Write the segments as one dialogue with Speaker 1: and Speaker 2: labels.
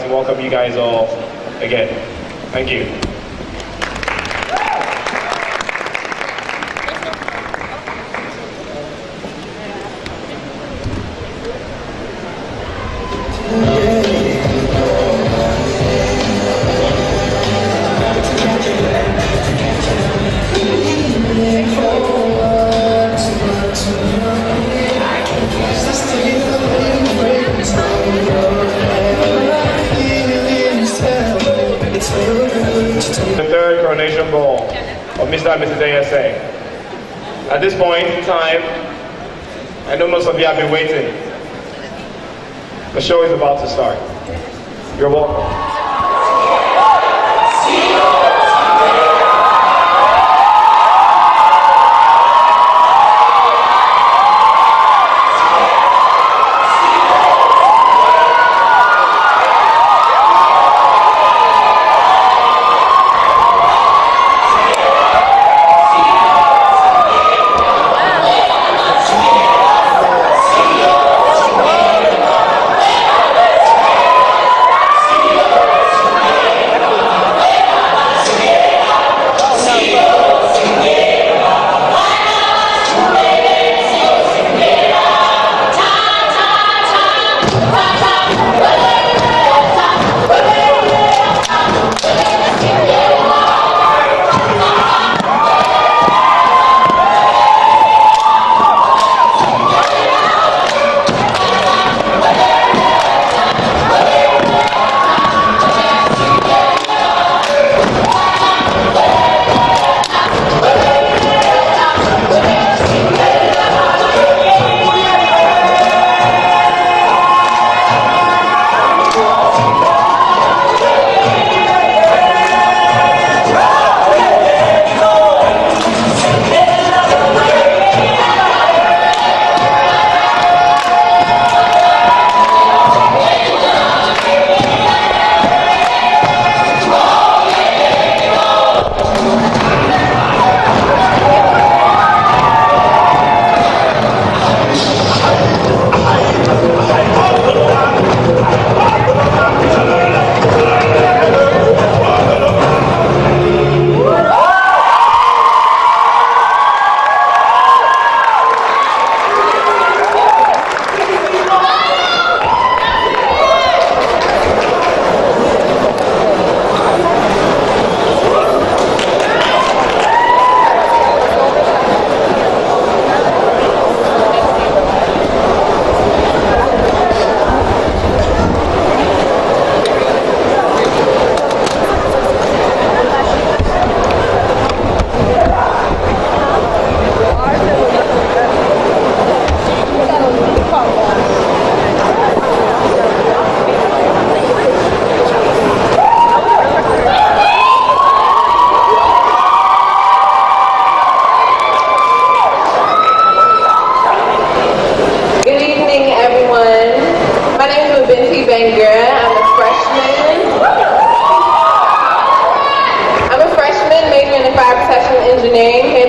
Speaker 1: to welcome you guys all again. Thank you. The third coronation ball of Mr. and Mrs. ASA. At this point in time, I know most of you have been waiting. The show is about to start. You're welcome.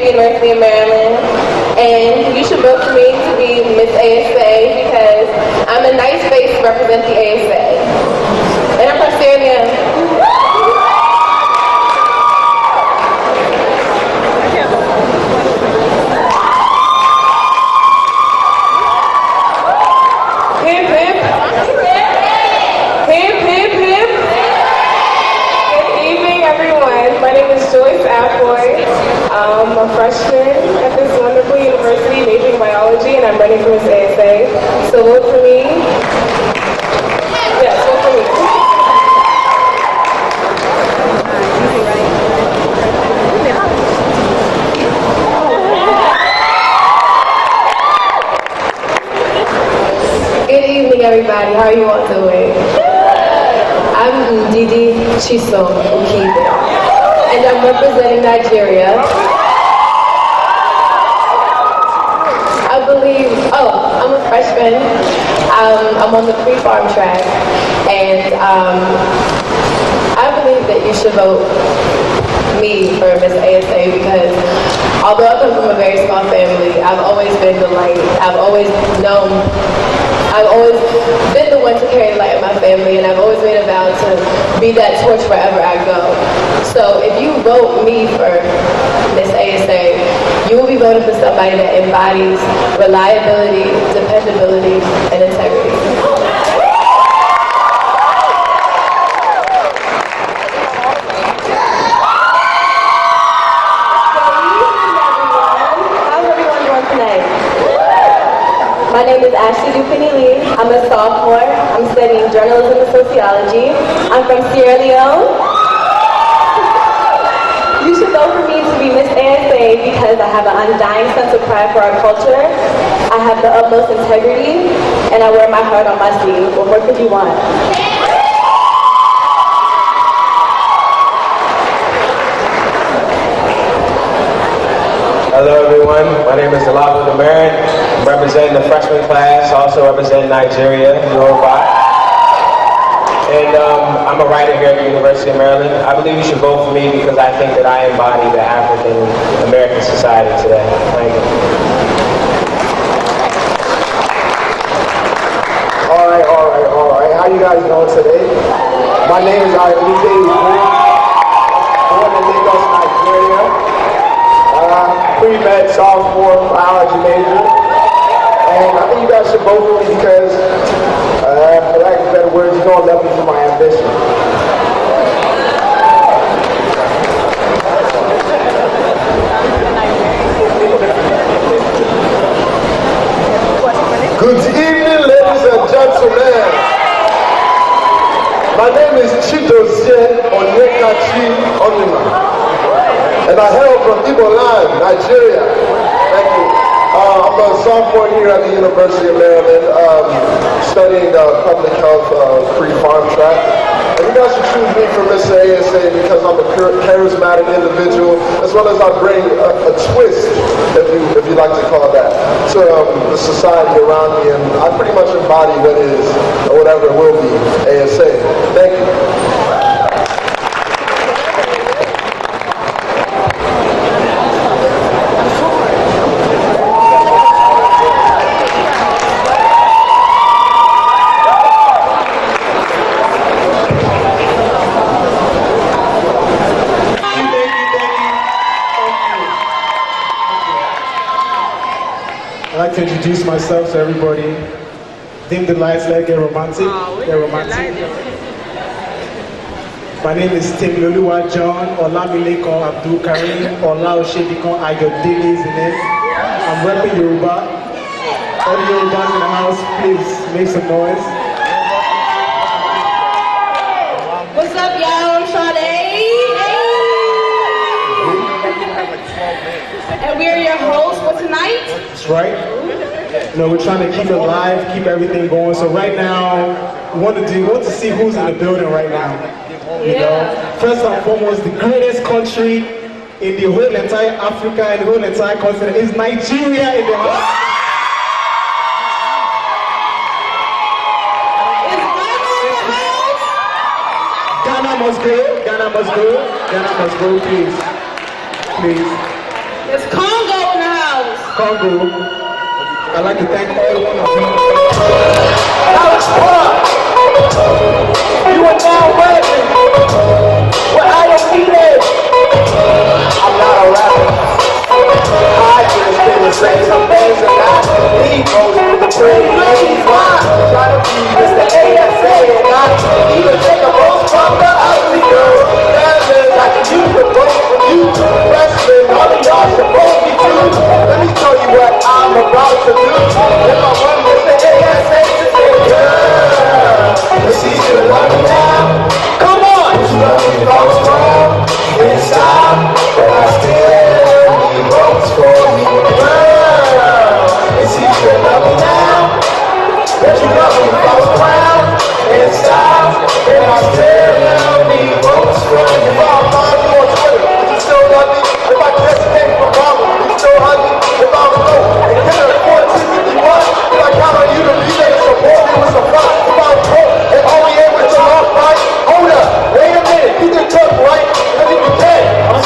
Speaker 2: University of Maryland, and you should vote for me to be Miss ASA because I'm a nice face to represent the ASA. And I'm from Sierra Leone. Hip, hip. Hip, hip, hip. Good evening, everyone. My name is Joyce Afoy. I'm a freshman at this wonderful university, majoring in biology, and I'm running for Miss ASA. So vote for me. Yes, vote for me. Good evening, everybody. How are you all doing? I'm Didi Chisom Ukibe, and I'm representing Nigeria. I'm a freshman. I'm on the pre-farm track, and I believe that you should vote me for Miss ASA because Although I come from a very small family, I've always been the light. I've always been the one to carry the light of my family, and I've always made a vow to be that torch wherever I go. So if you vote me for Miss ASA, you will be voting for somebody that embodies reliability, dependability, and integrity.
Speaker 3: My name is Ashley Dupini Lee. I'm a sophomore. I'm studying journalism and sociology. I'm from Sierra Leone. You should vote for me to be Miss ASA because I have an undying sense of pride for our culture. I have the utmost integrity, and I wear my heart on my sleeve. What more could you want?
Speaker 4: Hello everyone, my name is Alabo Demarin. I'm representing the freshman class, also representing Nigeria, Yoruba. And I'm a writer here at the University of Maryland. I believe you should vote for me because I think that I embody the African American society today. Thank you.
Speaker 5: All right. How you guys doing today? My name is Ayomide Ugwu, born in Lagos, Nigeria. Pre-med sophomore biology major, and I think you guys should vote for me because, for lack of better words, you don't love me for my ambition. Good evening, ladies and gentlemen. My name is Chidozie Onyekachi Onima. And I hail from Igbo land, Nigeria. Thank you. I'm a sophomore here at the University of Maryland, studying public health pre-farm track. And you guys should choose me for Miss ASA because I'm a charismatic individual, as well as I bring a twist, if you like to call that, to the society around me. And I pretty much embody what is, or whatever it will be, ASA. Thank you.
Speaker 6: I'd like to introduce myself to everybody. Dim the lights, let's get romantic. Get romantic. My name is Tim Loluwa John, Olamilekon Abdul Karim, Ola Oshedikon Ayodele is the name. I'm repping Yoruba. All the Yorubas in the house, please make some noise.
Speaker 3: What's up, y'all? I'm Sade. And we're your hosts for tonight.
Speaker 6: That's right. You know, we're trying to keep it live, keep everything going. So right now, we want to see who's in the building right now. You know, first and foremost, the greatest country in the whole entire Africa and the whole entire continent is Nigeria in the house.
Speaker 3: Is Ghana in the house?
Speaker 6: Ghana must go, Ghana must go, Ghana must go, please. Please.
Speaker 3: Is Congo in the house?
Speaker 6: Congo. I'd like to thank all one of you.
Speaker 5: Alex Park, you are now rapping with Ayomide. I'm not a rapper. I just didn't say some things and I need those with the pretty ladies. Why? Try to be Mr. ASA and not even take a vote from the ugly girl. That means I can use the vote for you. Freshmen, all of y'all should vote me too. Let me tell you what I'm about to do. If I want Mr. ASA to say, girl, let's see you love me now. Come on! You love me all strong. Can't stop, but I still need votes for me. Girl, let's see you love me now. That you love me all strong. Can't stop, and I still need votes for me. If I find you on Twitter, you still love me. If I just came from Obama, you still hug me. If I was broke and hit her 1451, then I count on you to be there to support me with some fun. If I was broke and only able to lost right, hold up, wait a minute, you can cook right, because if you can, I'm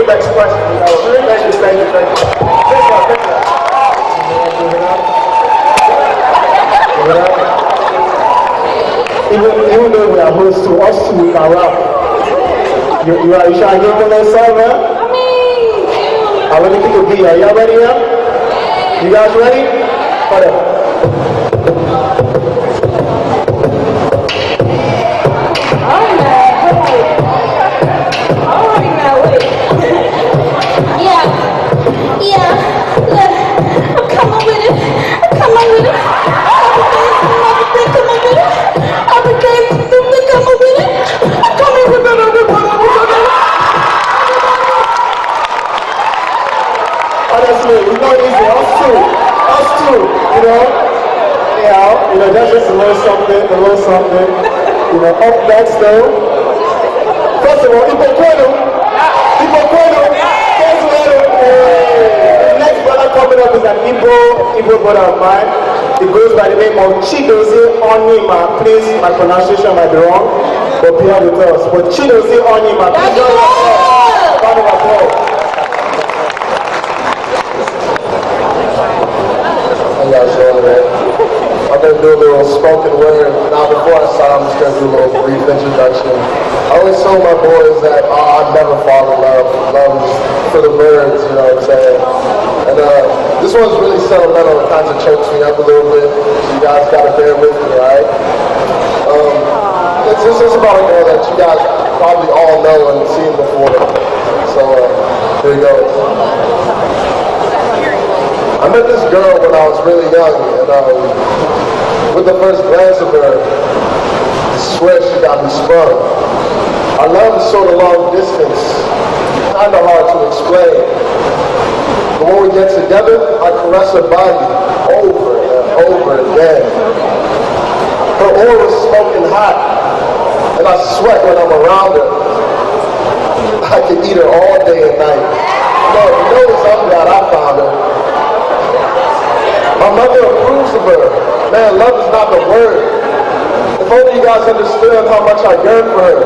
Speaker 5: next question. Thank you.
Speaker 6: Even though we are hosts to us two, we can rap. You trying to give me a little song, man? Let me kick a beat. Are y'all ready now? You guys ready? Hold up. Honestly, it's not easy. Us too, you know. Yeah, that's just a little something. Up next though. First of all, Ipokwenu. The next brother coming up is an Igbo brother of mine. He goes by the name of Chidozie Onyema. Please, my pronunciation might be wrong, but bear with us. But Chidozie Onyema, please join us. Round of applause.
Speaker 5: How you guys doing today? I'm going to do a little spoken word. Now, before I start, I'm just going to do a little brief introduction. I always tell my boys that I've never fallen in love. Love is for the birds, you know what I'm saying? And this one's really sentimental. It kind of chokes me up a little bit. So you guys got to bear with me, all right? This is about a girl that you guys probably all know and seen before. So here we go. I met this girl when I was really young, and with the first glance of her, I swear she got me sprung. Our love is sort of long distance, kind of hard to explain. But when we get together, I caress her body over and over again. Her aura is smoking hot, and I sweat when I'm around her. I can eat her all day and night. Lord knows I'm glad I found her. My mother approves of her. Man, love is not the word. If only you guys understood how much I yearn for her.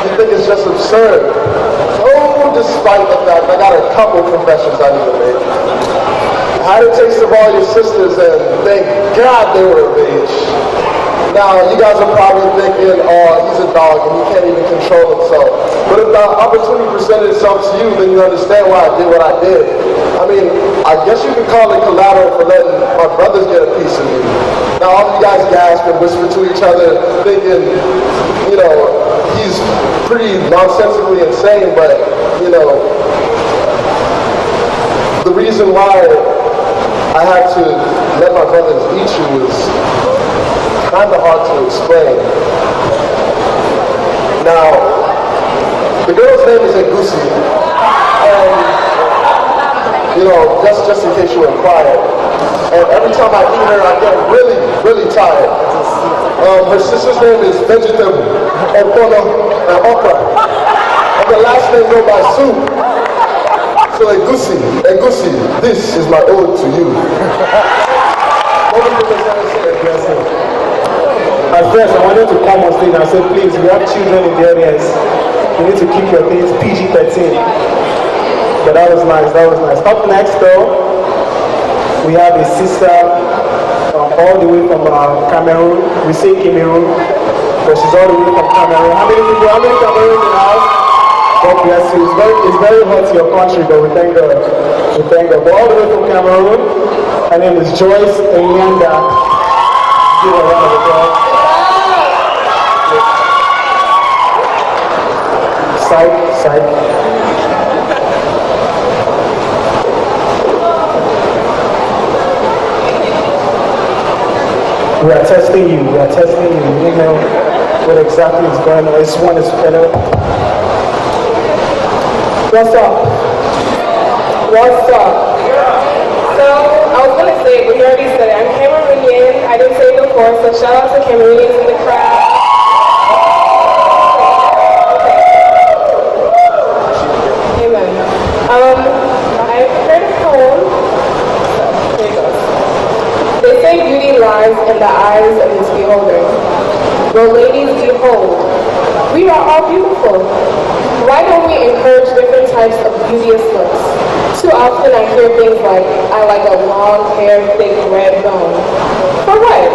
Speaker 5: You think it's just absurd. Oh, despite the fact I got a couple confessions I need to make. I had a taste of all your sisters, and thank God they were of age. Now, you guys are probably thinking, oh, he's a dog and he can't even control himself. But if the opportunity presented itself to you, then you understand why I did what I did. I mean, I guess you could call it collateral for letting my brothers get a piece of me. Now, all of you guys gasp and whisper to each other, thinking, he's pretty nonsensically insane, but, the reason why I had to let my brothers eat you was kind of hard to explain. Now, the girl's name is Egusi, and just in case you inquire, and every time I eat her, I get really, really tired. Her sister's name is Vegetable, Opono, and Okra, and the last name goes by Soup. So Egusi, this is my ode to you.
Speaker 6: At first, I wanted to come on stage and say, please, we have children in the audience. You need to keep your things PG-13. But that was nice. Up next, though, we have a sister all the way from Cameroon. We say Cameroon, but she's all the way from Cameroon. How many Cameroons in the house? God bless you. It's very hot in your country, but we thank God. But all the way from Cameroon, her name is Joyce Enyanga. Give her a round of applause. Psych. We are testing you. You know what exactly is going on. This one is better. What's up?
Speaker 2: So, I was going to say, but you already said it. I'm Cameroonian. I didn't say it before, so shout out to Cameroonians in the crowd. Amen. I heard a poem. Here it goes. They say beauty lies in the eyes of its beholder. Well, ladies, behold, we are all beautiful. Why don't we encourage different types of beauteous looks. Too often I hear things like, I like a long hair, thick red bone. For what?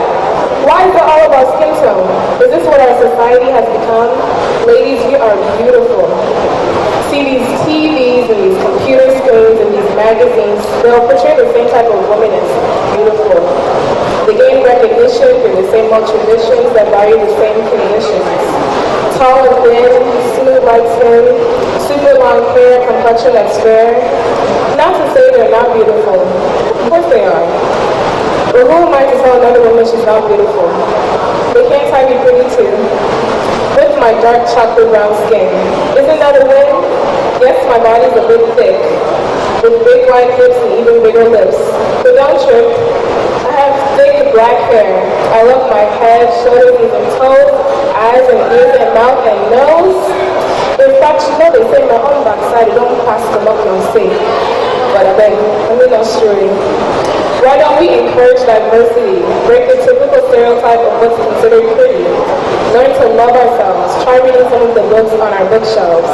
Speaker 2: Why is it all about skin tone? Is this what our society has become? Ladies, you are beautiful. See these TVs and these computer screens and these magazines, they'll portray the same type of woman as beautiful. They gain recognition through the same old traditions that value the same conditions. Tall and thin, smooth like skin, super long hair, complexion that's fair. Not to say they're not beautiful. Of course they are. But who am I to tell another woman she's not beautiful? They can't find me pretty too. With my dark chocolate brown skin. Isn't that a win? Yes, my body's a bit thick. With big wide hips and even bigger lips. But don't trip. I have thick black hair. I love my head, shoulders, even toes, eyes and ears and mouth and nose. In fact, you know they say my own backside, don't pass them up on stage. But I beg, let me not story. Why don't we encourage diversity? Break the typical stereotype of what's considered pretty. Learn to love ourselves. Try reading some of the books on our bookshelves.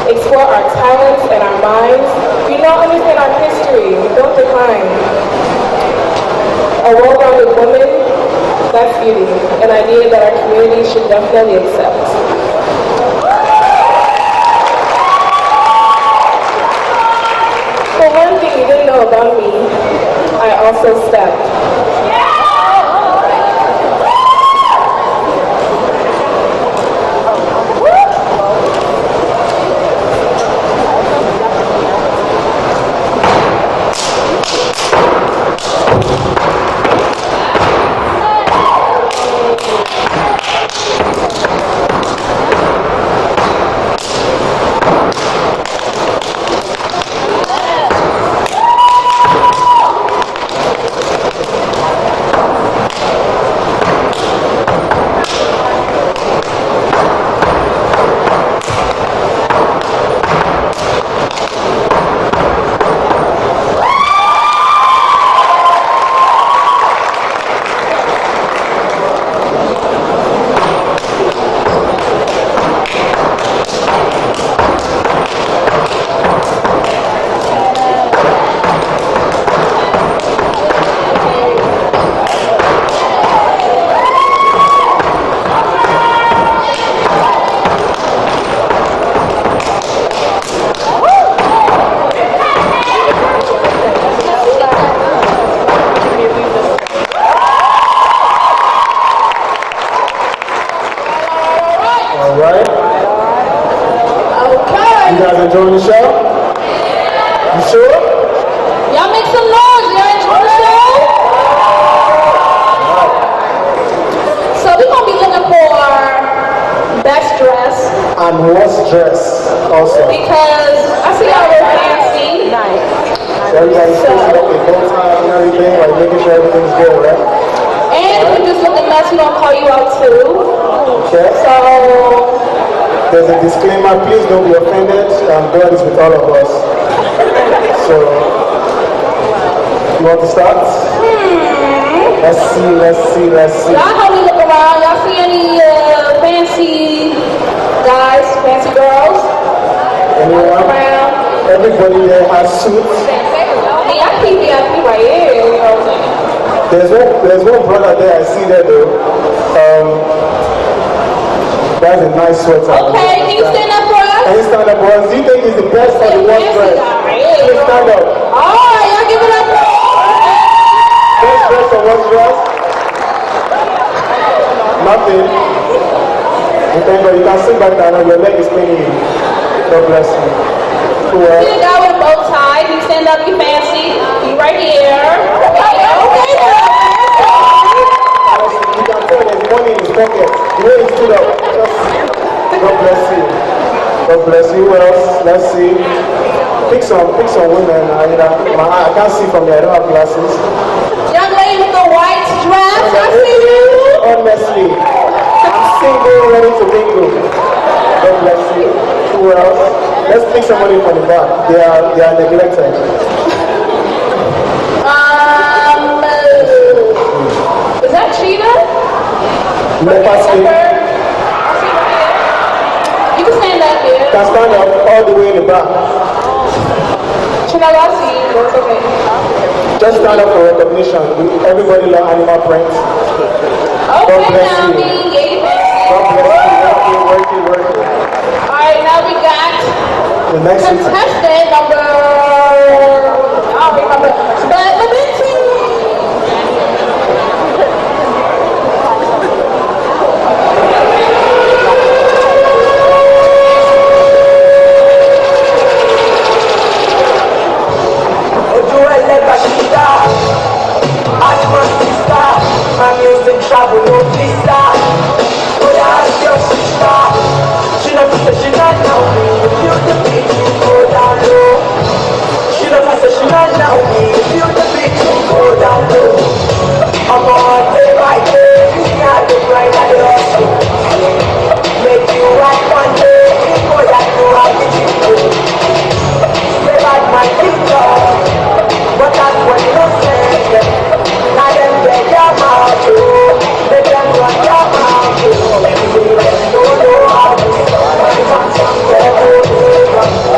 Speaker 2: Explore our talents and our minds. If you don't understand our history, don't decline. A well-rounded woman, that's beauty. An idea that our community should definitely accept. For one thing you didn't know about me, I also step.
Speaker 6: Enjoying the show? You sure?
Speaker 3: Y'all make some noise. Y'all enjoy the show? So we're going to be looking for best dress.
Speaker 6: And worst dress also.
Speaker 3: Because I see y'all look fancy. Nice.
Speaker 6: So everybody's fixing up their bow tie and everything, like making sure everything's good, right?
Speaker 3: And if you just look a mess, we're going to call you out too.
Speaker 6: Okay.
Speaker 3: So
Speaker 6: there's a disclaimer, please don't be offended. God is with all of us. So, you want to start? Let's see.
Speaker 3: Y'all help me look around. Y'all see any fancy guys, fancy girls?
Speaker 6: Anyone? Everybody there has suits.
Speaker 3: Me, I keep VIP right here. You know what I'm saying?
Speaker 6: There's one brother there, I see that though. That's a nice sweater.
Speaker 3: Okay, can you stand up for us?
Speaker 6: Can you stand up for us? Do you think he's the best or the worst dress? Please stand up.
Speaker 3: Alright, y'all give it up.
Speaker 6: Best dress or worst dress? Nothing. Okay, but you can sit back down and your leg is paining you. God bless you.
Speaker 3: See the guy with a bow tie. You stand up, you fancy. You right here. Okay,
Speaker 6: you can tell there's money in his pocket. The way he stood up. God bless you. God bless you. Who else? Let's see. Pick some women. I can't see from here. I don't have glasses.
Speaker 3: young lady with the white dress. I see you.
Speaker 6: Honestly, I'm single, ready to mingle. God bless you. Who else? Let's pick somebody from the back. They are neglected.
Speaker 3: Is that Cheetah?
Speaker 6: Leopard skin.
Speaker 3: You can stand up here.
Speaker 6: Can stand up all the way in the back.
Speaker 2: that last week, but it's okay.
Speaker 6: Just stand up for recognition. Everybody love animal prints.
Speaker 2: Okay,
Speaker 6: bless
Speaker 2: now
Speaker 6: you.
Speaker 2: me, yay.
Speaker 6: God bless you. Work it.
Speaker 2: Alright, now we got
Speaker 6: The next one.
Speaker 2: contestant number, I don't remember, but the big team.
Speaker 5: My music travel no visa. But I ask your sister. She don't say she not know me. Feel the beat, go down low. She don't say she not know me. Feel the beat, go down low. I'm on day by day. You got the grind and the hustle. Make you right one day. Before that know how to do. Say bad my future. But that's what you say. Now them get your mouth, let them run your mouth. Everybody don't know how to start, but come from there,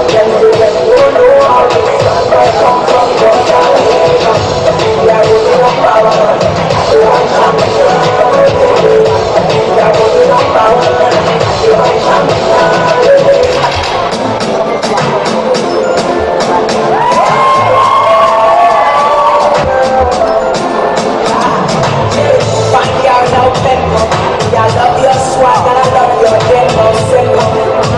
Speaker 5: them don't know how to start, but come from there. Yeah, we don't power, we want champion. Yeah, we don't power, we want champion. I love your swag and I love your demo.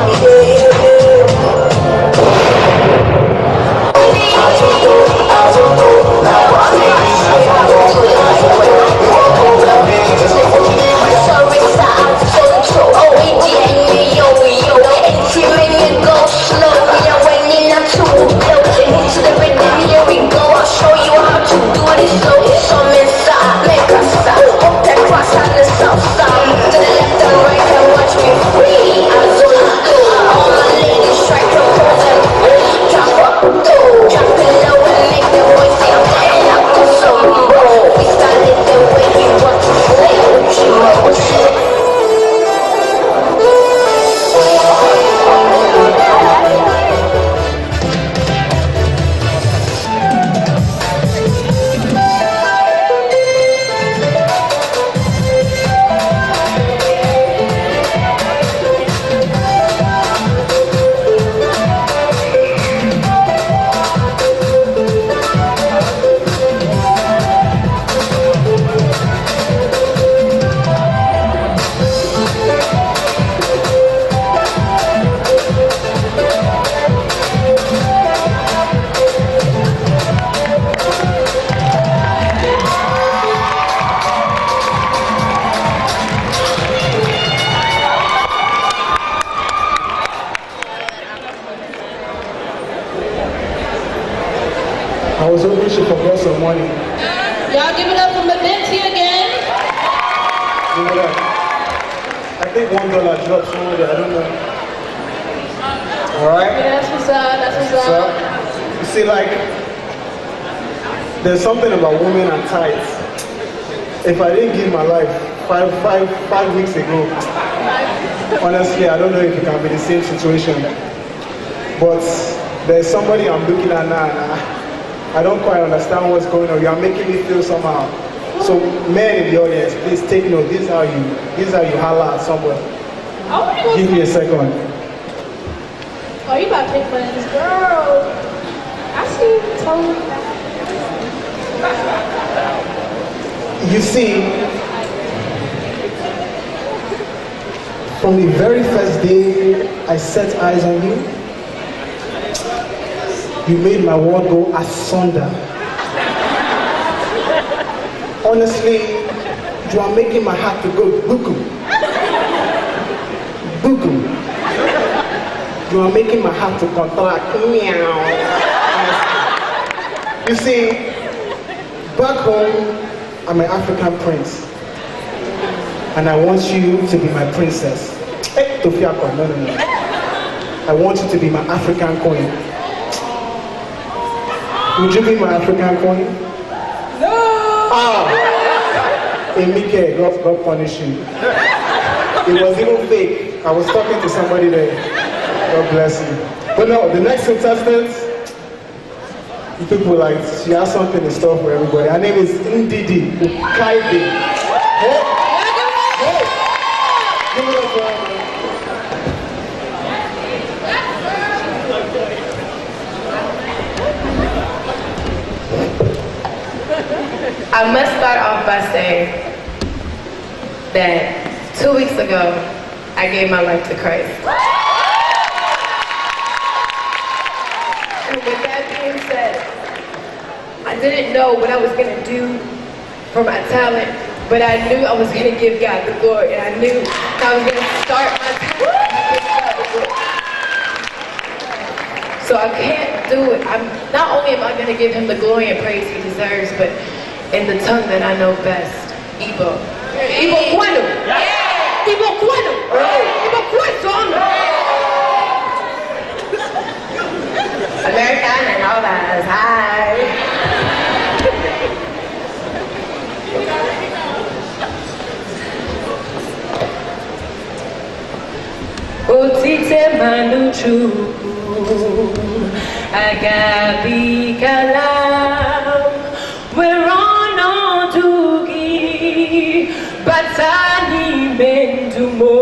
Speaker 6: I was hoping she forgot some money.
Speaker 2: Y'all give it up for Medinti again.
Speaker 6: Give it up. I think $1 dropped somewhere there, I don't know. Alright?
Speaker 2: Yeah, that's what's up, that's what's
Speaker 6: So,
Speaker 2: up.
Speaker 6: you see, like, there's something about women and tights. If I didn't give my life five weeks ago, honestly, I don't know if it can be the same situation. But there's somebody I'm looking at now, and I don't quite understand what's going on. You are making me feel somehow. So, men in the audience, please take note. This is how you holler at somebody.
Speaker 2: I wanna go
Speaker 6: Give me a second.
Speaker 2: Oh, you about to take money, girl. I see you, totally.
Speaker 6: You see, from the very first day I set eyes on you, you made my world go asunder. Honestly, you are making my heart to go buku. Buku. You are making my heart to contract. Meow. You see, back home, I'm an African prince. And I want you to be my princess. Hey, Tofiako, no. I want you to be my African queen. Would you be my African queen? No! Ah! Emike, God punish you. It was even fake. I was talking to somebody there. God bless you. But no, the next contestant, You people like, she has something in store for everybody. Her name is Ndidi Ukaibe. Hey. Hey. Give it up for her.
Speaker 2: I must start off by saying that 2 weeks ago, I gave my life to Christ. And with that being said, I didn't know what I was going to do for my talent, but I knew I was going to give God the glory, and I knew I was going to start my talent and give God the glory. So I can't do it. Not only am I going to give him the glory and praise he deserves, but in the tongue that I know best, Igbo. Igbo Kwanu. Igbo Kwanu. Igbo Kwanu. American and all that. Hi. Otite manuchu agabi kalam. We're on Odugi, Batani Mendumo,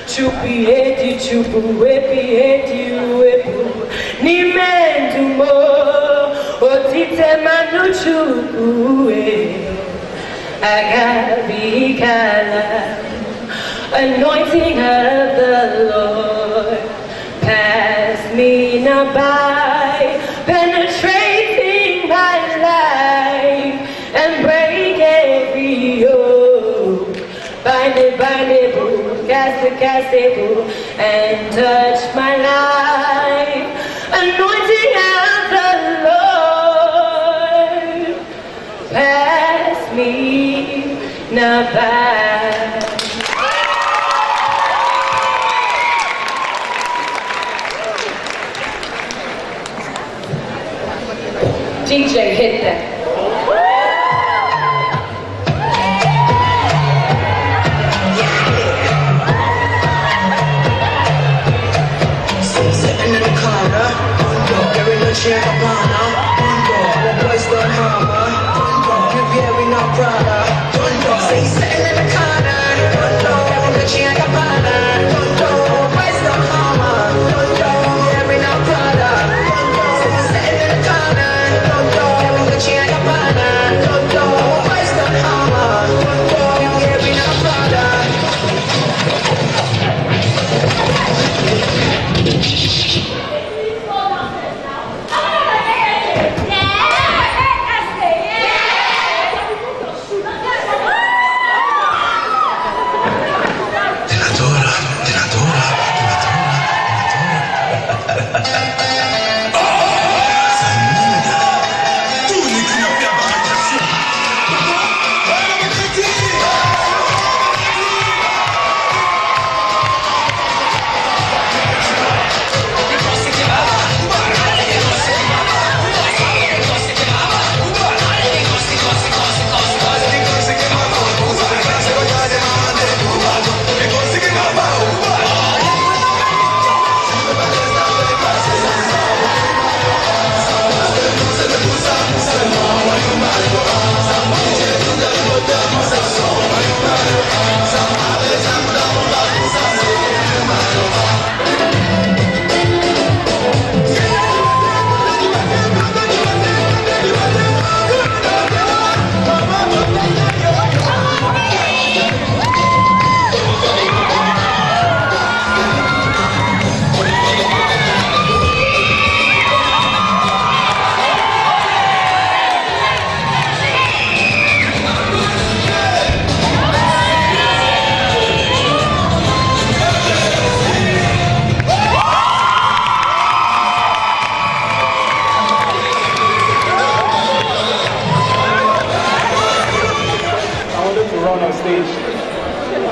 Speaker 2: Chupi eti chupu, wepi eti wepu, ni mendumo, otite manu chupu, agabi kalam, anointing of the Lord, pass me now by, penetrating my life and break every yoke. Bind it, boo, cast it, boo, and touch my life. Anointing of the Lord, pass me now by. DJ, hit that.
Speaker 5: Sitting in the corner, carrying a chair upon her. Our boys done hammer, preparing our Prada. Sitting in the corner, carrying a chair upon her. Our boys done hammer, preparing our Prada. Sitting in the corner, carrying a chair upon her. Our boys done hammer, preparing our Prada.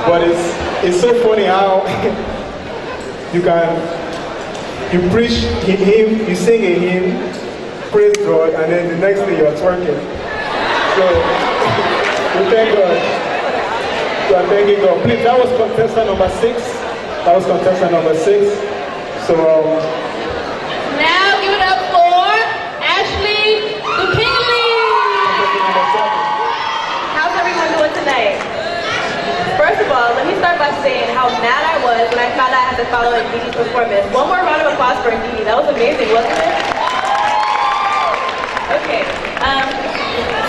Speaker 6: But it's so funny how you preach a hymn, you sing a hymn, praise God, and then the next day you're twerking. So we thank God. We are thanking God. Please, that was contestant number 6. That was contestant number 6. So
Speaker 2: now give it up for
Speaker 3: found out I had to follow Ndidi's performance. One more round of applause for Ndidi. That was amazing, wasn't it? Okay.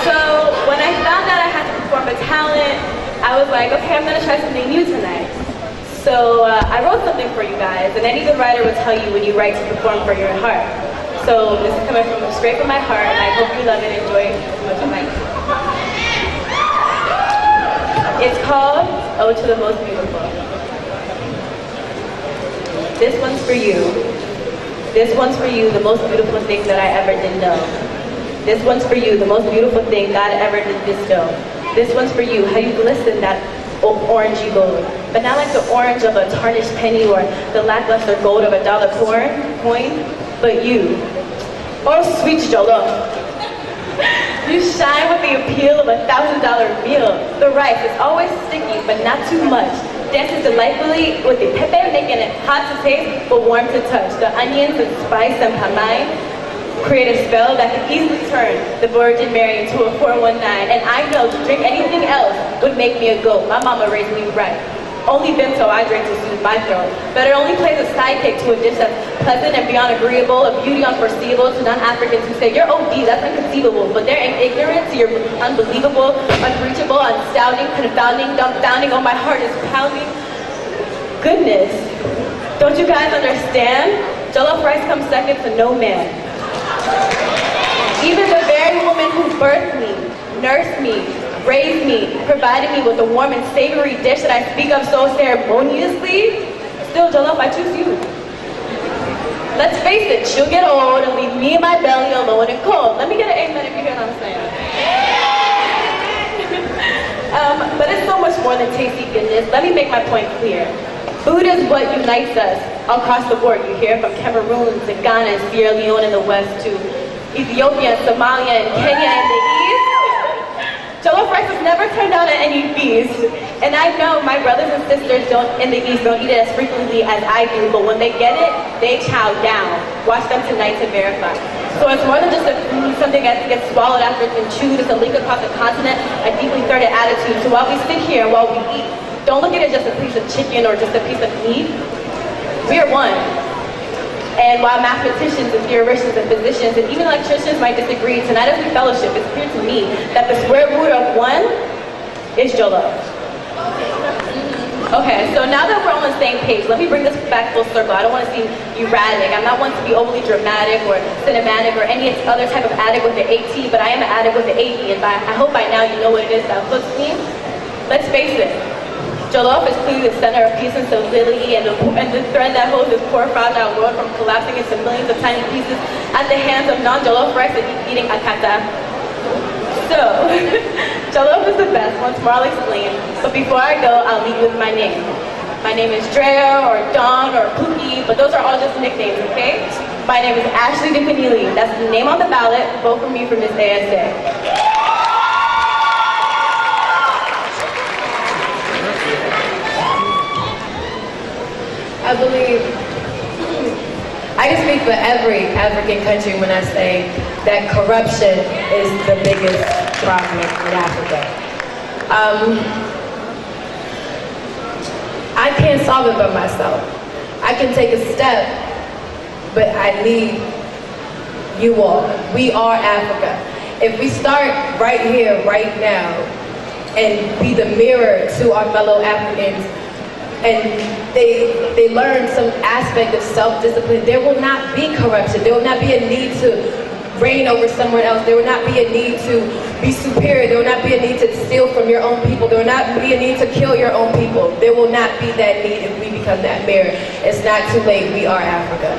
Speaker 3: So when I found out I had to perform a talent, I was like, okay, I'm gonna try something new tonight. So I wrote something for you guys, and any good writer will tell you when you write to perform for your heart. So this is coming straight from my heart, and I hope you love it and enjoy it as much as I can. It's called Ode to the Most Beautiful. This one's for you. This one's for you, the most beautiful thing that I ever did know. This one's for you, the most beautiful thing God ever did bestow. This one's for you, how you glisten that orangey gold. But not like the orange of a tarnished penny or the lackluster gold of a dollar coin, but you. Oh, sweet Jollof. You shine with the appeal of $1,000 meal. The rice is always sticky, but not too much. Dances delightfully with the pepe, making it hot to taste, but warm to touch. The onions and spice and pamay create a spell that can easily turn the Virgin Mary into a 419. And I know to drink anything else would make me a goat. My mama raised me right. Only Vimto I drink to soothe my throat. But it only plays a sidekick to a dish that's pleasant and beyond agreeable, a beauty unforeseeable to non-Africans who say, you're OD, that's inconceivable. But they're ignorant to your unbelievable, unreachable, astounding, confounding, dumbfounding. Oh, my heart is pounding. Goodness. Don't you guys understand? Jollof rice comes second to no man. Even the very woman who birthed me, nursed me, raised me, provided me with a warm and savory dish that I speak of so ceremoniously, still Jollof, I choose you. Let's face it, she'll get old and leave me and my belly alone and cold. Let me get an amen if you hear what I'm saying. But it's so much more than tasty goodness. Let me make my point clear. Food is what unites us across the board. You hear from Cameroon to Ghana and Sierra Leone in the west to Ethiopia, Somalia, and Kenya in the east. Jollof rice has never turned out at any feast. And I know my brothers and sisters in the east don't eat it as frequently as I do, but when they get it, they chow down. Watch them tonight to verify. So it's more than just something that gets swallowed after it's been chewed. It's a link across the continent, a deeply threaded attitude. So while we sit here and while we eat, don't look at it just a piece of chicken or just a piece of meat. We are one. And while mathematicians and theoreticians and physicians and even electricians might disagree, tonight as we fellowship, it's clear to me that the square root of one is Jollof. Okay, so now that we're on the same page, let me bring this back full circle. I don't want to seem erratic. I'm not one to be overly dramatic or cinematic or any other type of addict with the AT, but I am an addict with the AE, and I hope by now you know what it is that hooks me. Let's face it. Jollof is clearly the center of peace and civility, and the thread that holds this poor, fragile world from collapsing into millions of tiny pieces at the hands of non-Jollof rice and eating akata. So, Jollof is the best, once more I'll explain, but before I go, I'll lead with my name. My name is Drea, or Dawn, or Pookie, but those are all just nicknames, okay? My name is Ashley DePenili. That's the name on the ballot. Vote for me for Miss ASA.
Speaker 7: I believe I can speak for every African country when I say that corruption is the biggest problem in Africa. I can't solve it by myself. I can take a step, but I need you all. We are Africa. If we start right here, right now, and be the mirror to our fellow Africans, and they learn some aspect of self-discipline, there will not be corruption. There will not be a need to reign over someone else. There will not be a need to be superior. There will not be a need to steal from your own people. There will not be a need to kill your own people. There will not be that need if we become that mirror. It's not too late. We are Africa.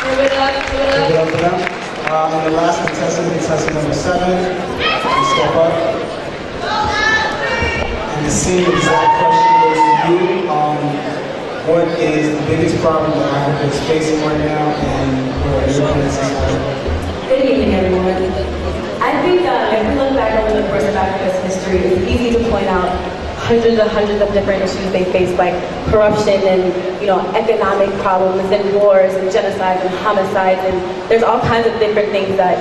Speaker 6: Give it up for them. And the last contestant, contestant number 7, will step up. And the same exact question goes to you. What is the biggest problem that Africa is facing right now, and where are your plans?
Speaker 3: Good evening, everyone. I think if we look back over the course of Africa's history, it's easy to point out hundreds of different issues they face, like corruption and economic problems and wars and genocides and homicides, and there's all kinds of different things that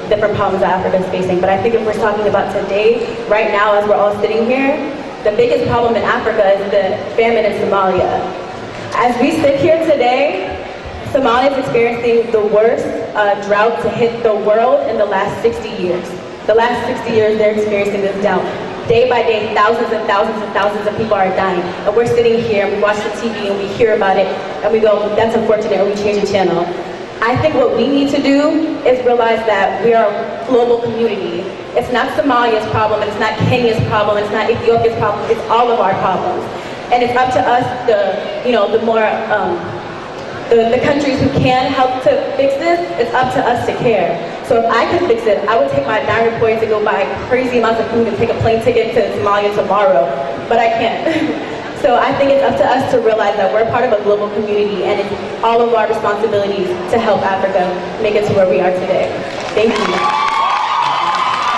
Speaker 3: different problems that Africa is facing. But I think if we're talking about today, right now, as we're all sitting here, The biggest problem in Africa is the famine in Somalia. As we sit here today, Somalia is experiencing the worst drought to hit the world in the last 60 years. The last 60 years, they're experiencing this drought. Day by day, thousands and thousands and thousands of people are dying. And we're sitting here, and we watch the TV, and we hear about it, and we go, that's unfortunate, and we change the channel. I think what we need to do is realize that we are a global community. It's not Somalia's problem, it's not Kenya's problem, it's not Ethiopia's problem, it's all of our problems. And it's up to us, the countries who can help to fix this, it's up to us to care. So if I could fix it, I would take my diamond points and go buy crazy amounts of food and take a plane ticket to Somalia tomorrow, but I can't. So I think it's up to us to realize that we're part of a global community, and it's all of our responsibilities to help Africa make it to where we are today. Thank you.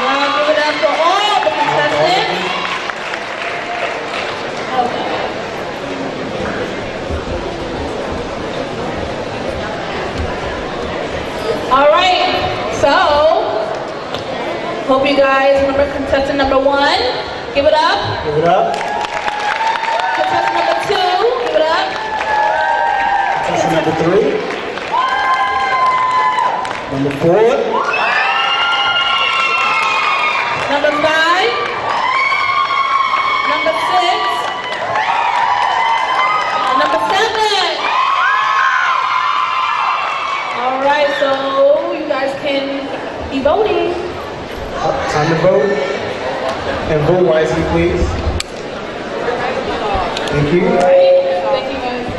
Speaker 8: Now give it up for all the contestants. All right, so hope you guys remember contestant number 1. Give it up.
Speaker 6: Give it up.
Speaker 8: Contestant number 2. Give it up.
Speaker 6: Contestant number 3. Number 4.
Speaker 8: Number 5. Number 6. And number 7. All right, so you guys can be voting.
Speaker 6: Time to vote. And vote wisely, please. Thank you.
Speaker 8: Thank you, guys.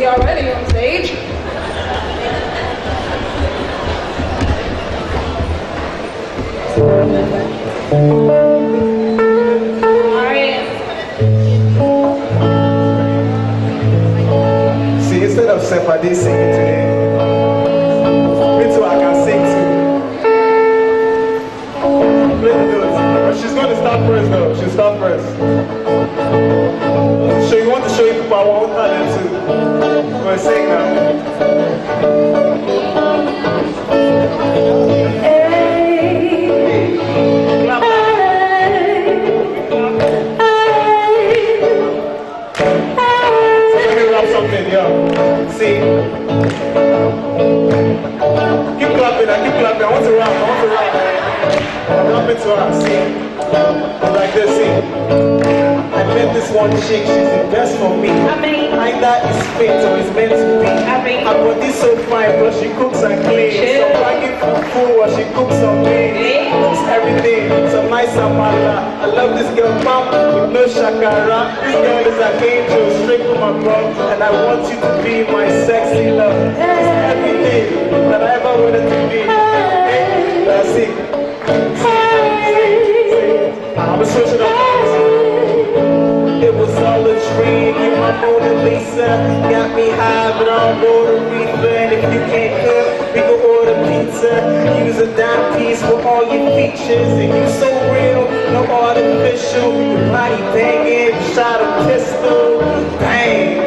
Speaker 2: already on stage.
Speaker 6: See, instead of Sephardi singing today, me too, I can sing too. Play the notes. But she's going to start first though. She'll start first. So you want to show you people I want talent too. Go and sing now. Clap. See? Keep clapping, I want to rap, Drop it to her, see? Like this, see? I met this one chick, she's the best for me. Either it's fate or it's meant to be. Her body's so fine, plus she cooks and cleans. So bragging for food while she cooks on me. Cooks everything, so nice and mala. I love this girl, mom, with no shakara. This girl is an angel, straight from above. And I want you to be my sexy love. It's everything that I ever wanted to be. That's it. I'm a switching up. It was all a dream, you my Mona Lisa. Got me high, but I'm order reefer. And if you can't cook, we can order pizza. Use a dime piece for all your features. And you so real, no artificial. Your body banging, shot a pistol. Bang.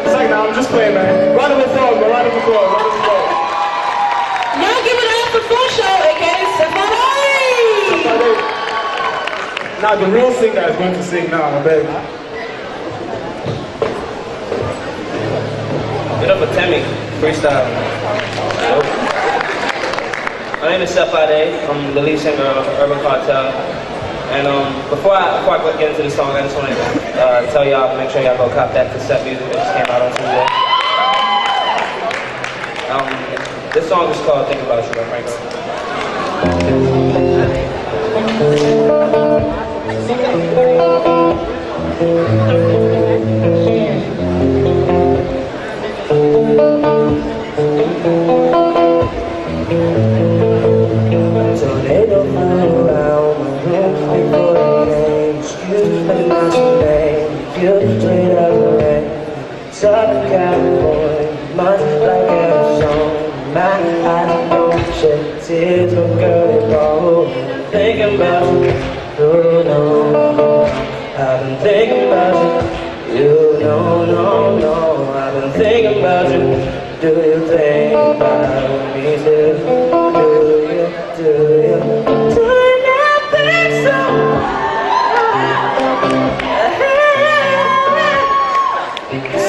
Speaker 6: It's like, nah, I'm just playing, man. Round of applause, man. Round of applause. Round of applause.
Speaker 8: Now give it up for Full Show, aka Stephanie.
Speaker 6: Now the real singer is going to sing now, I beg.
Speaker 4: Get up for Temmie, freestyle. My name is Stephanie. I'm the lead singer of Urban Cartel. And before I get into the song, I just want to tell y'all, make sure y'all go cop that cassette music that just came out on Tuesday. This song is called Think About You by Franco.
Speaker 9: Tornado flew around my room before the game. Excuse me, not your name. You straight out the rain. Southern California, much like Arizona. My eyes don't shed tears from girl and ball. Thinking about you, oh no. I've been thinking about you, you no. I've been thinking about you. Do you think about me still? Do you not think so?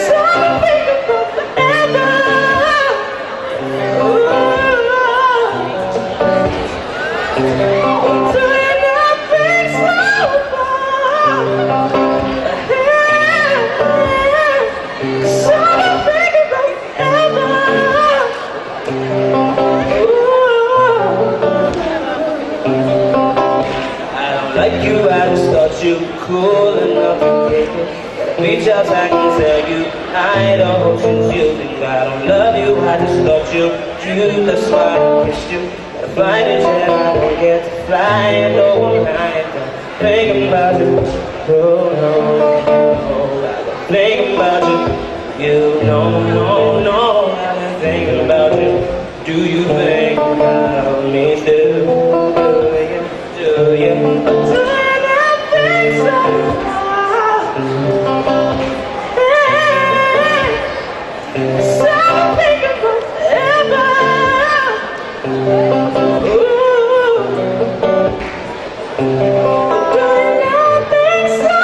Speaker 9: So I think about forever. Do you not think so? So I think about forever. Like you, I just thought you were cool enough to get it. Reach out, I can tell you, I don't oceans you think I don't love you. I just thought you were cute, that's why I kissed you. Gotta find a jet, I don't get to fly, I know I'm lying. Thinking about you, oh no. I've been thinking about you, you no. I've been thinking about you. Do you think about me still? Do you not think so? So I think about forever. Do you not think so?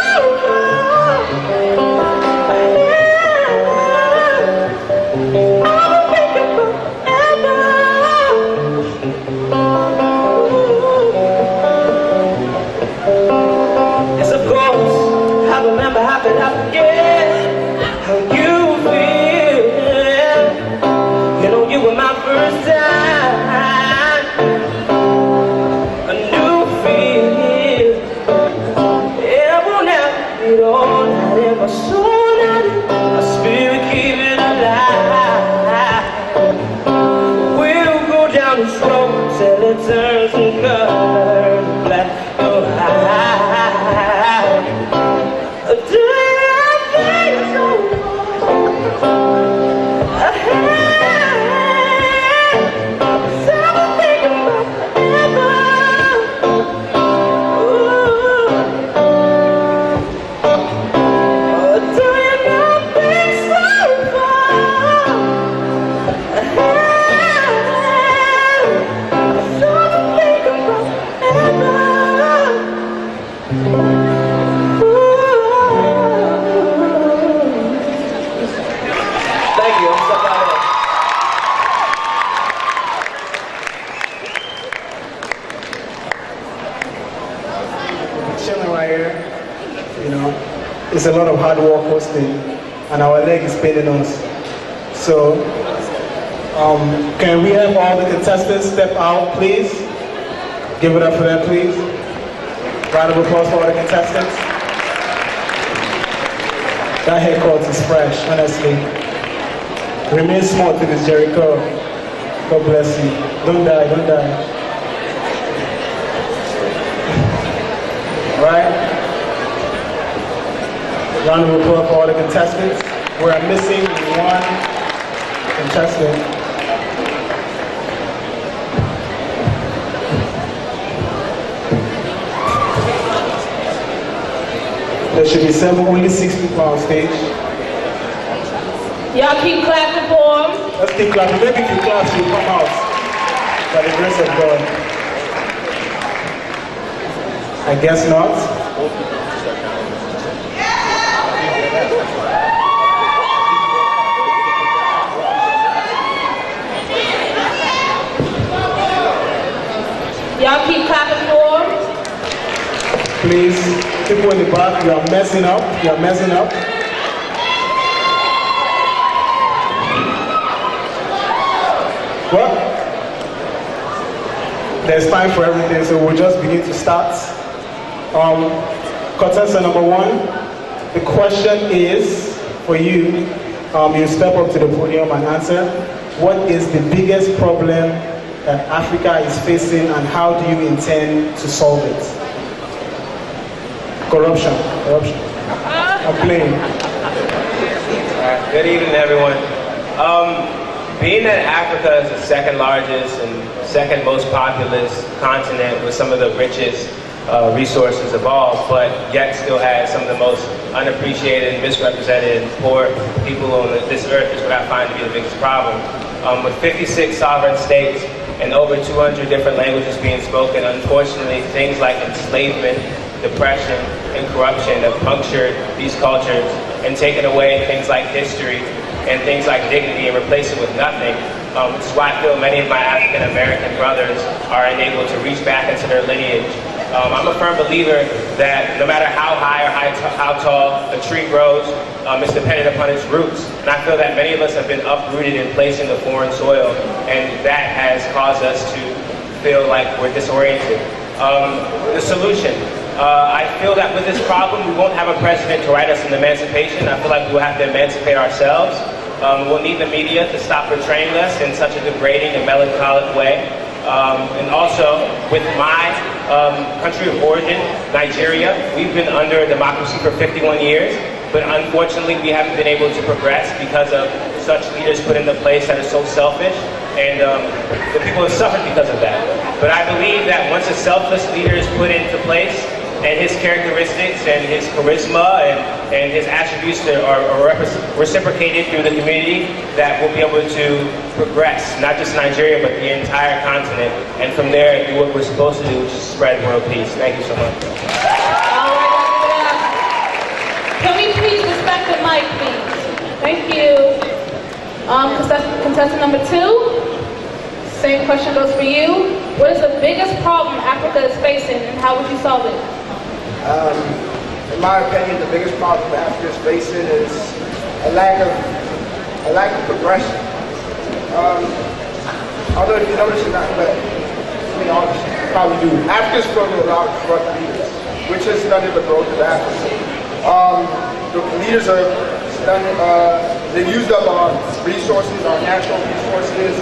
Speaker 9: I'll think about forever. Yes, of course, I remember how could I forget how you feel.
Speaker 6: It's a lot of hard work hosting, and our leg is paining us. So, can we have all the contestants step out, please? Give it up for them, please. Round of applause for all the contestants. That haircut is fresh, honestly. Remain smart to this Jericho. God bless you. Don't die, don't die. Right? Round of applause for all the contestants. We're missing one contestant. There should be only 6 people on stage.
Speaker 8: Y'all keep clapping for him.
Speaker 6: Let's keep clapping. Maybe if you clap, you'll come out. By the grace of God. I guess not.
Speaker 8: Y'all keep clapping for him.
Speaker 6: Please, people in the back, you are messing up. You are messing up. Well, there's time for everything, so we'll just begin to start. Contestant number 1, the question is for you. You step up to the podium and answer. What is the biggest problem that Africa is facing, and how do you intend to solve it? Corruption. I'm playing.
Speaker 4: Good evening, everyone. Being that Africa is the second largest and second most populous continent with some of the richest resources of all, but yet still has some of the most unappreciated, misrepresented, poor people on this earth, is what I find to be the biggest problem. With 56 sovereign states and over 200 different languages being spoken, unfortunately, things like enslavement, depression, and corruption have punctured these cultures and taken away things like history and things like dignity and replace it with nothing. Which is why I feel many of my African American brothers are unable to reach back into their lineage. I'm a firm believer that no matter how high or how tall a tree grows, it's dependent upon its roots. And I feel that many of us have been uprooted and placed in the foreign soil, and that has caused us to feel like we're disoriented. The solution. I feel that with this problem, we won't have a president to write us an emancipation. I feel like we'll have to emancipate ourselves. We'll need the media to stop portraying us in such a degrading and melancholic way. And also, with my country of origin, Nigeria, we've been under democracy for 51 years, but unfortunately we haven't been able to progress because of such leaders put into place that are so selfish, and the people have suffered because of that. But I believe that once a selfless leader is put into place, and his characteristics and his charisma and his attributes are reciprocated through the community, that we'll be able to progress, not just Nigeria, but the entire continent. And from there, do what we're supposed to do, which is spread world peace. Thank you so much.
Speaker 8: All right, can we please respect the mic, please? Thank you. Contestant number 2, same question goes for you. What is the biggest problem Africa is facing, and how would you solve it?
Speaker 5: In my opinion, the biggest problem Africa is facing is a lack of progression. Although if you notice or not, but you probably do. Africa's filled with a lot of corrupt leaders, which has stunted the growth of Africa. The leaders are stunted. They've used up our resources, our natural resources.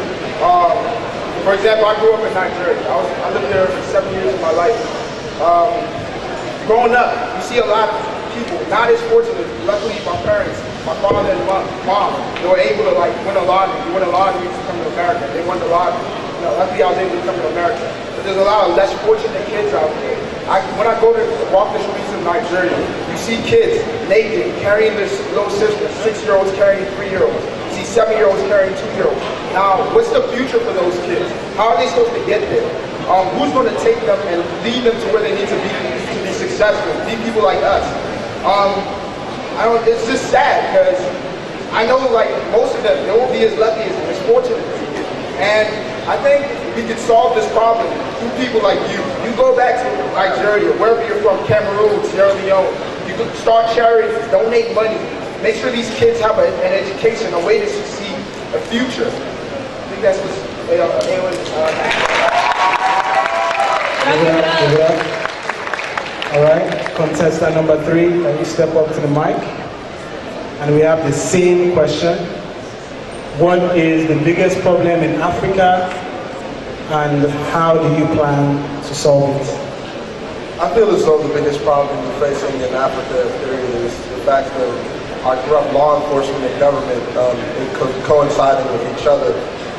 Speaker 5: For example, I grew up in Nigeria. I lived there for 7 years of my life. Growing up, you see a lot of people not as fortunate. Luckily, my parents, my father and mom, they were able to win a lottery. You win a lottery to come to America. They won the lottery. Luckily, I was able to come to America. But there's a lot of less fortunate kids out there. When I go to walk the streets of Nigeria, you see kids naked, carrying their little sisters, 6-year-olds carrying 3-year-olds. You see 7-year-olds carrying 2-year-olds. Now, what's the future for those kids? How are they supposed to get there? Who's going to take them and lead them to where they need to be successful? Be people like us. It's just sad because I know most of them, they won't be as lucky as fortunate as you. And I think we could solve this problem through people like you. You go back to Nigeria, wherever you're from, Cameroon, Sierra Leone, You can start charities, donate money. Make sure these kids have an education, a way to succeed, a future. I think that's what it was.
Speaker 6: Give it up. All right, contestant number 3, can you step up to the mic? And we have the same question. What is the biggest problem in Africa, and how do you plan to solve it?
Speaker 10: I feel as though the biggest problem we're facing in Africa is the fact that our corrupt law enforcement and government coinciding with each other.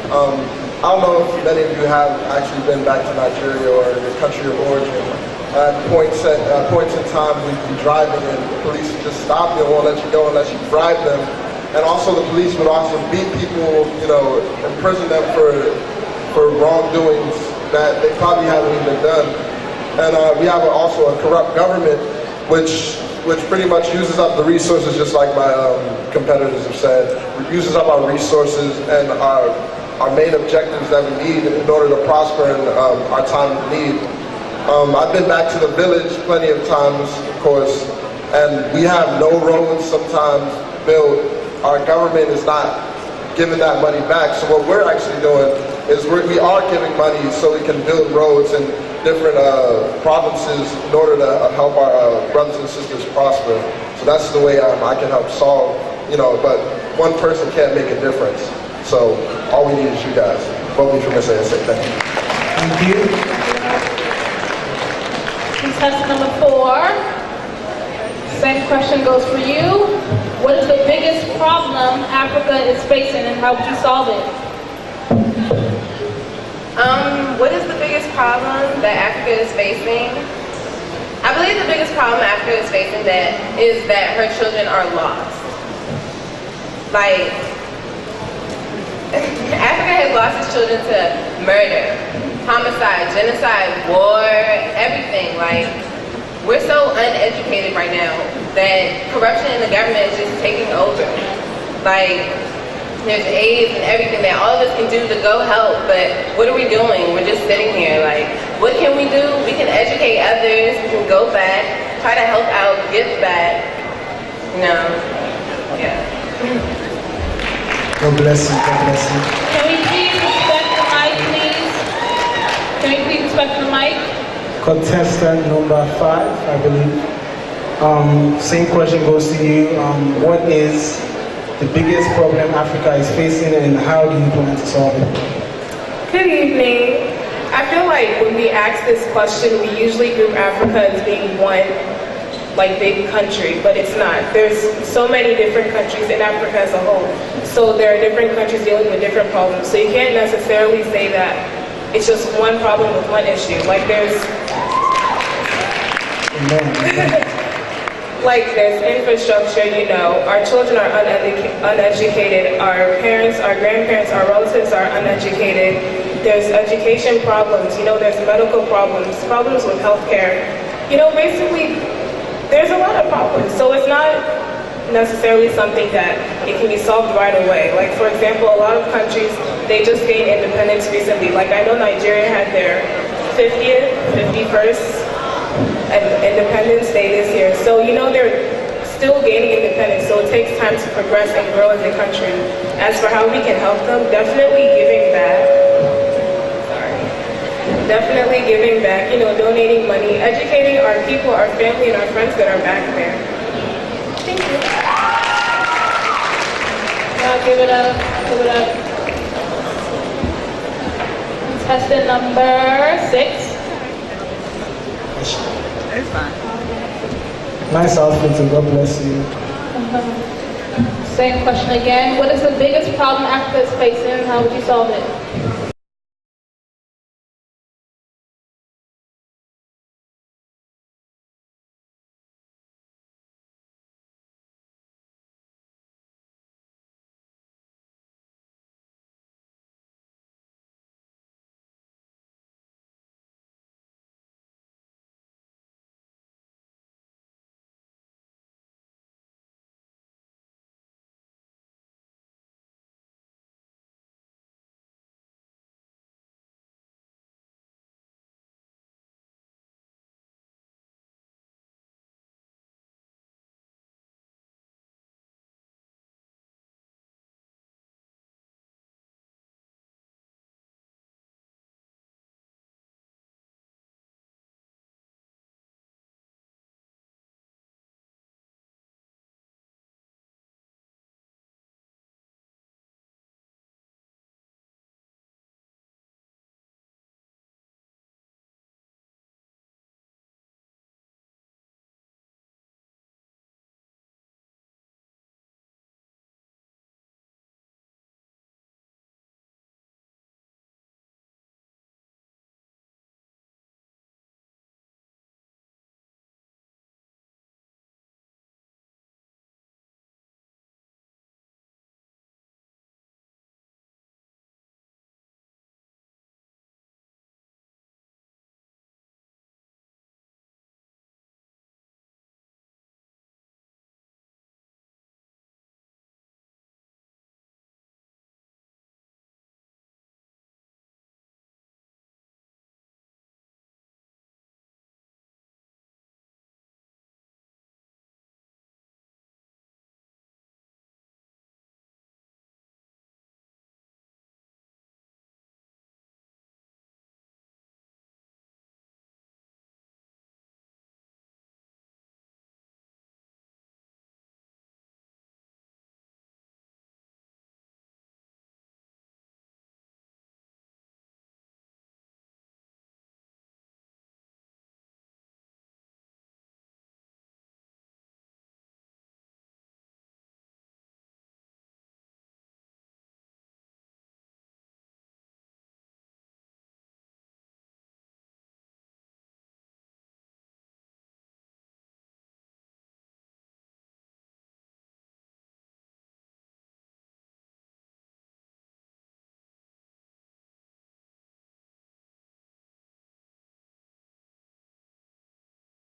Speaker 10: I don't know if many of you have actually been back to Nigeria or your country of origin. At points in time, we'd be driving and the police would just stop you and won't let you go unless you bribe them. And also the police would also beat people, imprison them for wrongdoings that they probably haven't even done. And we have also a corrupt government which pretty much uses up the resources, just like my competitors have said. It uses up our resources and our main objectives that we need in order to prosper in our time of need. I've been back to the village plenty of times, of course, and we have no roads sometimes built. Our government is not giving that money back. So what we're actually doing is we are giving money so we can build roads in different provinces in order to help our brothers and sisters prosper. So that's the way I can help solve, but one person can't make a difference. So all we need is you guys. Vote me for Miss ASA. Thank you.
Speaker 6: Thank you.
Speaker 8: Contestant number 4. Same question goes for you. What is the biggest problem Africa is facing, and how would you solve it?
Speaker 2: What is the biggest problem that Africa is facing? I believe the biggest problem Africa is facing is that her children are lost. Like, Africa has lost its children to murder, homicide, genocide, war, everything. Like, we're so uneducated right now that corruption in the government is just taking over. Like, there's AIDS and everything that all of us can do to go help, but what are we doing? We're just sitting here. Like, what can we do? We can educate others, we can go back, try to help out, give back. Yeah.
Speaker 6: God bless you, God bless you.
Speaker 8: Can we please respect the mic, please? Can we please respect the mic?
Speaker 6: Contestant number 5, I believe. Same question goes to you. What is the biggest problem Africa is facing, and how do you plan to solve it?
Speaker 2: Good evening. I feel like when we ask this question, we usually group Africa as being one big country, but it's not. There's so many different countries in Africa as a whole. So there are different countries dealing with different problems. So you can't necessarily say that it's just one problem with one issue. Like there's there's infrastructure, our children are uneducated, our parents, our grandparents, our relatives are uneducated. There's education problems, there's medical problems with healthcare. Basically, there's a lot of problems. So it's not necessarily something that it can be solved right away. Like, for example, a lot of countries, they just gained independence recently. Like, I know Nigeria had their 51st Independence Day this year. So, they're still gaining independence, so it takes time to progress and grow as a country. As for how we can help them, definitely giving back. Definitely giving back, donating money, educating our people, our family, and our friends that are back there. Thank you.
Speaker 8: Now give it up, give it up. Contestant number 6.
Speaker 6: It's fine. Nice outfit, and God bless you.
Speaker 8: Same question again. What is the biggest problem Africa is facing, and how would you solve it?